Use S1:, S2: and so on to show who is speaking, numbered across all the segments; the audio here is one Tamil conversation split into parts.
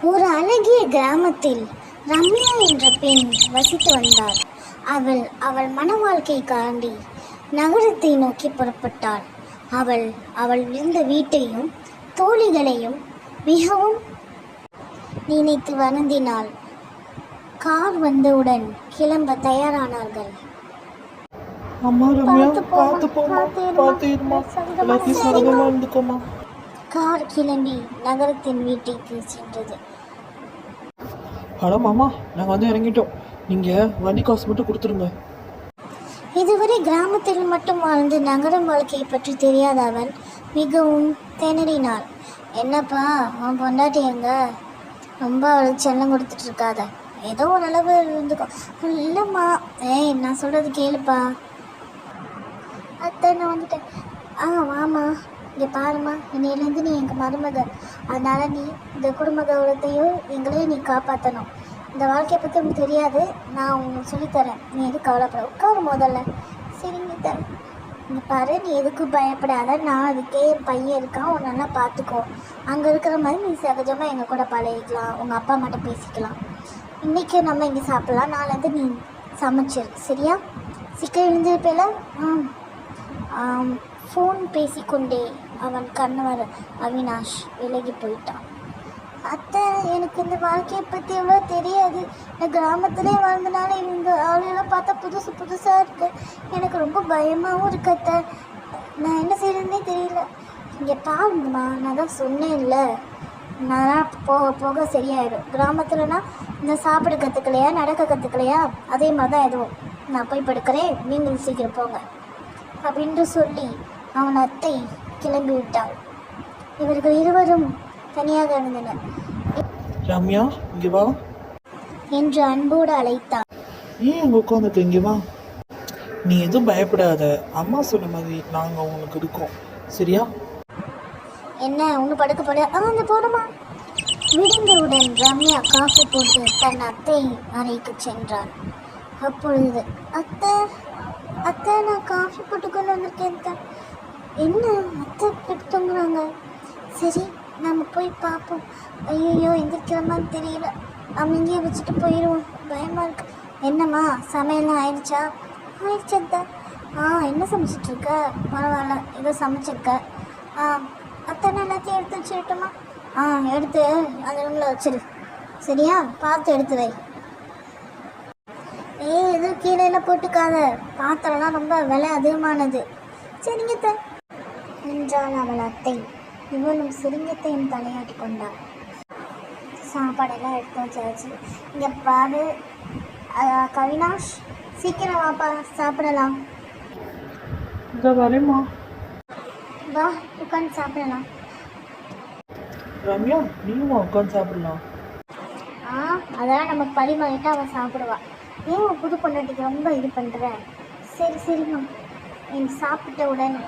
S1: ஒரு அழகிய கிராமத்தில் ரம்யா என்ற பெண் வசித்து வந்தாள். அவள் அவள் மன வாழ்க்கைக்காண்டி நகரத்தை நோக்கி புறப்பட்டாள். அவள் இருந்த வீட்டையும் தோழிகளையும் மிகவும் நினைத்து வருந்தினாள். கார் வந்தவுடன் கிளம்ப தயாரானார்கள். கார் கிளம்பி நகரத்தின் வீட்டுக்கு சென்றது.
S2: ஹலோ மாமா, நாங்கள் இறங்கிட்டோம். நீங்கள் வண்டி காசு மட்டும் கொடுத்துருங்க.
S1: இதுவரை கிராமத்தில் மட்டும் வாழ்ந்து நகரம் வாழ்க்கையை பற்றி தெரியாத அவன் மிகவும் திணறினாள். என்னப்பா அவன் பொண்டாட்டி எங்க? ரொம்ப அவளுக்கு செல்லம் கொடுத்துட்டு இருக்காத, ஏதோ ஓரளவு இருந்துக்கோ. இல்லைம்மா, நான் சொல்கிறது கேளுப்பா. அத்தை நான் வந்துட்டேன். வாமா, இங்கே பாருமா, இன்னையிலேருந்து நீ எங்கள் மருமக. அதனால் நீ இந்த குடும்ப கௌரவத்தையும் எங்களையும் நீ காப்பாற்றணும். இந்த வாழ்க்கையை பற்றி உனக்கு தெரியாது, நான் உங்களுக்கு சொல்லித்தரேன். நீ எதுவும் கவலைப்பட, உட்காரு முதல்ல. சரிங்க தரேன். இங்கே பாரு, நீ எதுக்கும் பயப்படாத. நான் அதுக்கே என் பையன் இருக்கான், உன் நல்லா பார்த்துக்கோ. அங்கே இருக்கிற மாதிரி நீ சகஜமாக எங்கள் கூட பழகிக்கலாம், உங்கள் அப்பா அம்மாட்ட பேசிக்கலாம். இன்றைக்கி நம்ம இங்கே சாப்பிட்லாம், நாளைந்து நீ சமைச்சிரு, சரியா? சீக்கிரம் எழுந்திருப்பேல. ஃபோன் பேசிக்கொண்டே அவன் கணவர் அவினாஷ் விலகி போயிட்டான். அத்தை, எனக்கு இந்த வாழ்க்கையை பற்றி எவ்வளோ தெரியாது. இந்த கிராமத்திலே வாழ்ந்தனால இந்த ஆளுநெல்லாம் பார்த்தா புதுசாக இருக்குது. எனக்கு ரொம்ப பயமாகவும் இருக்கு அத்தை. நான் என்ன செய்யறதுன்னே தெரியல. இங்கே பாருங்கம்மா, நான் தான் சொன்னேன்ல, நான் போக போக சரியாயிடும். கிராமத்துலனா இந்த சாப்பிட கற்றுக்கலையா, நடக்க கற்றுக்கலையா, அதே மாதிரி தான் எதுவும். நான் போய் படுக்கிறேன், நீங்கள் சீக்கிரம் போங்க அப்படின்னு சொல்லி அவன் அத்தை கிளம்பி விட்டாள். இவர்கள் இருவரும் தனியாக இருந்தனர்.
S2: ரம்யா, இங்கே வா
S1: என்று அன்போடு அழைத்தாள்.
S2: ஏன் உட்காந்துட்டு இங்கே வா. நீ எதுவும் பயப்படாத, அம்மா சொன்ன மாதிரி நாங்கள் உனக்கு இருக்கோம், சரியா?
S1: என்ன ஒன்று படுக்க போட? அந்த போடுமா. விடிந்தவுடன் ரம்யா காஃபி போட்டு தன் அத்தை அறைக்கு சென்றாள். அப்பொழுது அத்தை நான் காஃபி போட்டு கொண்டு வந்திருக்கேன். என்ன அத்தை போட்டு தூங்குறாங்க? சரி, நம்ம போய் பார்ப்போம். ஐயோ, எந்திரிக்கிறமான்னு தெரியல. நம்ம இங்கேயே வச்சுட்டு போயிடுவோம், பயமாக இருக்கு. என்னம்மா, சமையல்லாம் ஆயிடுச்சா? ஆயிடுச்சு அத்தை. என்ன சமைச்சிட்ருக்க? பரவாயில்ல, ஏதோ சமைச்சிருக்க. அத்தை, நான் எல்லாத்தையும் எடுத்து வச்சுக்கிட்டோமா? எடுத்து அந்த ரூமில் வச்சிரு, சரியா? பார்த்து எடுத்து வை. எதுவும் கீழே போட்டுக்காத, பாத்திரம்லாம் ரொம்ப விலை அதிகமானது. சரிங்கத்த என்றாள் அவள் அத்தை. இவளும் சிரிங்கத்தையும் தலையாட்டி கொண்டாள். சாப்பாடெல்லாம் எடுத்து வச்சாச்சு. இங்கே பாரு கவினாஷ், சீக்கிரம் வாப்பா, சாப்பிடலாம்.
S2: வரேம்மா.
S1: வா, உட்காந்து சாப்பிடலாம்.
S2: ரம்யா, நீயும் உட்காந்து சாப்பிடலாம்.
S1: அதெல்லாம் நமக்கு பரிமாறிட்டு அவன் சாப்பிடுவா. ஏன் உன் புது பொண்டாட்டிக்கு ரொம்ப இது பண்ணுற? சரிம்மா. நீ சாப்பிட்டவுடன்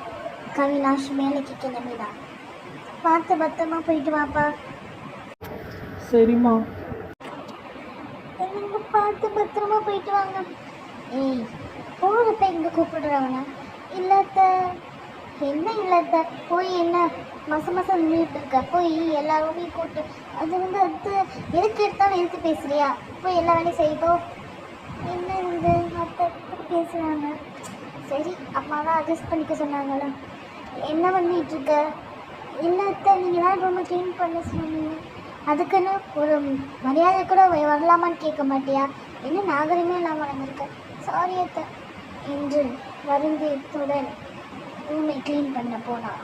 S1: கவினாஷ் வேலைக்கு கிளம்பினான். பார்த்து பத்திரமா போயிட்டு வாப்பா.
S2: சரிம்மா.
S1: பார்த்து பத்திரமா போயிட்டு வாங்க. போகிறப்ப இங்கே கூப்பிடுறவன இல்லத்த. என்ன இல்லத்த? போய் என்ன மாதம் நின்றுட்டு இருக்க? போய் எல்லாருமே கூப்பிட்டு அது அது எதுக்கு எடுத்தாலும் எதுக்கு பேசுறியா? போய் எல்லா வேலையும் செய்யப்போ. என்ன இது அத்தை பேசுகிறாங்க? சரி, அம்மா தான் அட்ஜஸ்ட் பண்ணிக்க சொன்னாங்களா? என்ன பண்ணிகிட்டு இருக்க? இல்லை அத்தை, நீங்கள் தான் ரொம்ப க்ளீன் பண்ண சொன்னீங்க. அதுக்குன்னு ஒரு மரியாதை கூட வரலாமான்னு கேட்க மாட்டியா? என்ன நாகரிகமே இல்லாமல் வளர்ந்துருக்க. சாரி அத்தை என்று வருந்தியத்துடன் ரூமை க்ளீன் பண்ண போனான்.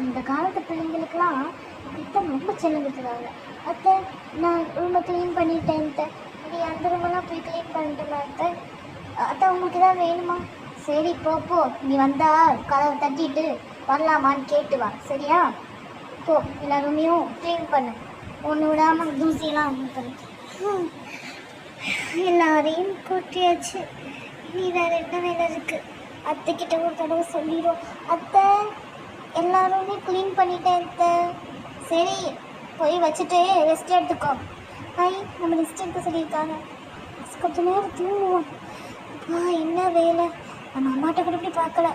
S1: இந்த காலத்து பிள்ளைங்களுக்கெல்லாம் அத்தை ரொம்ப செல்லுங்கிறதுக்காக. அத்தை, நான் ரூமை க்ளீன் பண்ணிட்டேன் அத்தை. நீ அந்த ரூமெல்லாம் போய் க்ளீன் பண்ணிட்டுமா அத்தை? அத்தை, உங்களுக்கு தான் வேணுமா? சரி, போ. நீ வந்தா கதவை தட்டிட்டு வரலாமான்னு கேட்டு வா, சரியா? போ, எல்லா ரூமையும் க்ளீன் பண்ணு. ஒன்று விடாமல் தூசியெல்லாம் பண்ணு. எல்லாரையும் கூட்டியாச்சு. நீ வேறு என்ன வேலை இருக்குது? அத்தைக்கிட்ட ஒரு தடவை சொல்லிடும். அத்தை, எல்லாருமே க்ளீன் பண்ணிட்டேன் அத்தை. சரி, போய் வச்சுட்டு ரெஸ்ட் எடுத்துக்கோ. நம்ம ரெஸ்ட் எடுக்க சொல்லியிருக்காங்க. கொஞ்சம் நேரம் தூங்குவோம். என்ன வேலை, நம்ம அம்மாட்ட கூட இப்படி பார்க்கல.